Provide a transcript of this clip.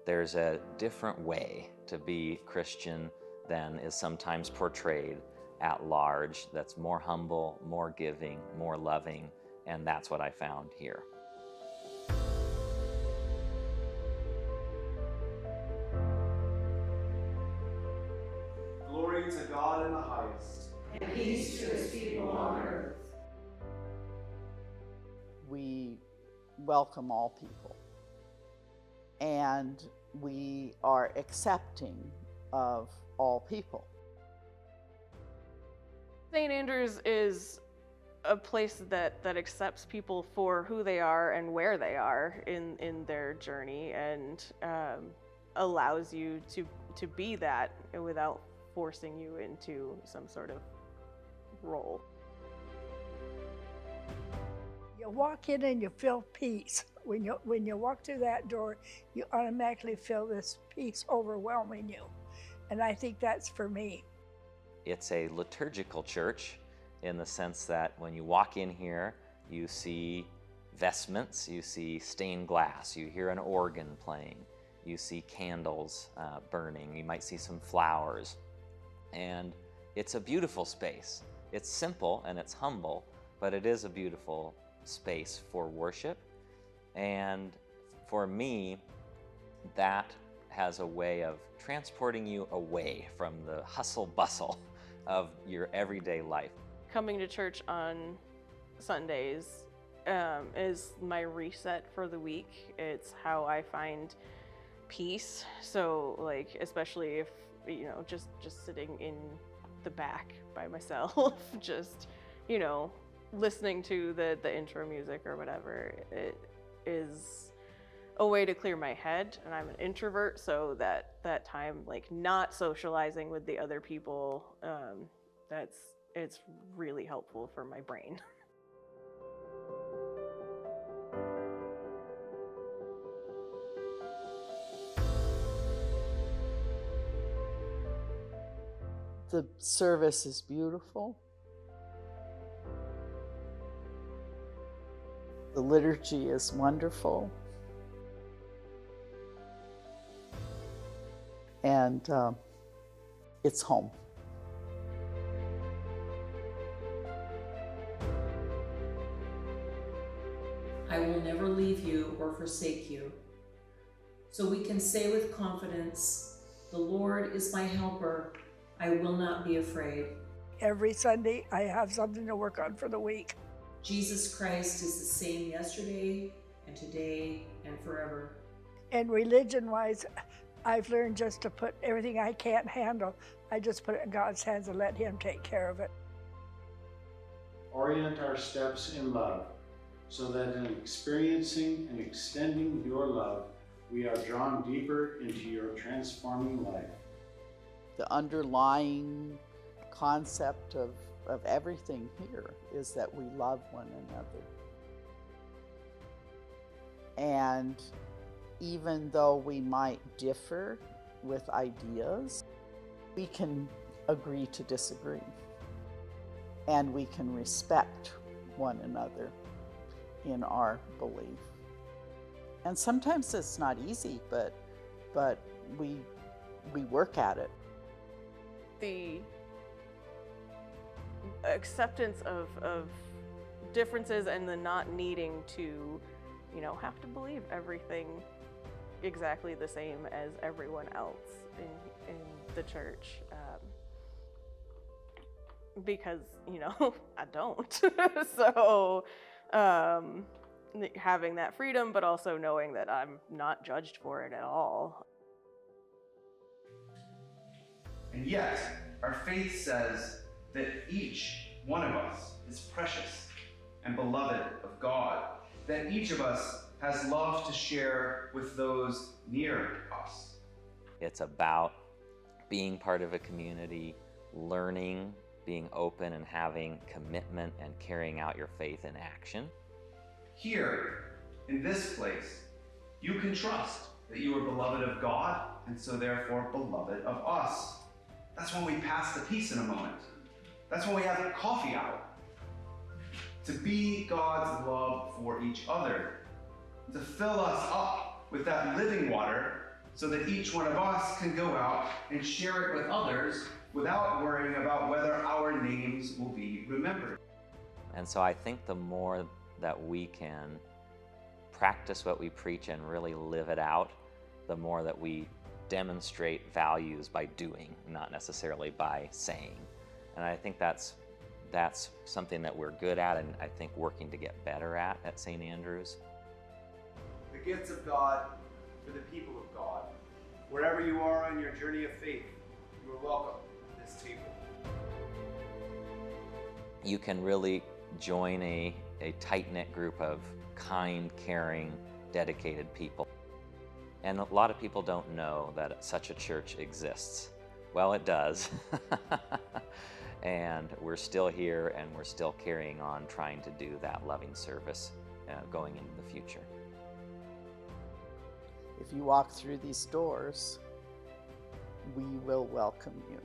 There's a different way to be Christian than is sometimes portrayed at large, that's more humble, more giving, more loving, and that's what I found here. Glory to God in the highest, and peace to his people on earth. We welcome all people, and we are accepting of all people. St. Andrews is a place that accepts people for who they are and where they are in their journey, and allows you to be that without forcing you into some sort of role. You walk in and you feel peace. When you walk through that door, you automatically feel this peace overwhelming you. And I think that's for me. It's a liturgical church in the sense that when you walk in here, you see vestments, you see stained glass, you hear an organ playing, you see candles burning, you might see some flowers. And it's a beautiful space. It's simple and it's humble, but it is a beautiful space for worship. And for me, that has a way of transporting you away from the hustle bustle of your everyday life. Coming to church on Sundays is my reset for the week. It's how I find peace. So like, especially if, you know, just sitting in the back by myself, just, you know, listening to the intro music or whatever, it is a way to clear my head. And I'm an introvert, so that time, like, not socializing with the other people, it's really helpful for my brain. The service is beautiful. The liturgy is wonderful. And it's home. I will never leave you or forsake you. So we can say with confidence, the Lord is my helper. I will not be afraid. Every Sunday, I have something to work on for the week. Jesus Christ is the same yesterday and today and forever. And religion-wise, I've learned just to put everything I can't handle, I just put it in God's hands and let Him take care of it. orient our steps in love, so that in experiencing and extending your love, we are drawn deeper into your transforming life. The underlying concept of everything here is that we love one another. And even though we might differ with ideas, we can agree to disagree. And we can respect one another in our belief. And sometimes it's not easy, but we work at it. The acceptance of differences and the not needing to, have to believe everything exactly the same as everyone else in the church. Because, I don't. So, having that freedom, but also knowing that I'm not judged for it at all. And yet, our faith says that each one of us is precious and beloved of God, that each of us has love to share with those near us. It's about being part of a community, learning, being open and having commitment and carrying out your faith in action. Here, in this place, you can trust that you are beloved of God and so therefore beloved of us. That's when we pass the peace in a moment. That's when we have a coffee hour. To be God's love for each other, to fill us up with that living water so that each one of us can go out and share it with others without worrying about whether our names will be remembered. And so I think the more that we can practice what we preach and really live it out, the more that we demonstrate values by doing, not necessarily by saying. And I think that's something that we're good at, and I think working to get better at St. Andrews. The gifts of God for the people of God. Wherever you are on your journey of faith, you are welcome at this table. You can really join a tight-knit group of kind, caring, dedicated people. And a lot of people don't know that such a church exists. Well, it does. And we're still here, and we're still carrying on trying to do that loving service going into the future. If you walk through these doors, we will welcome you.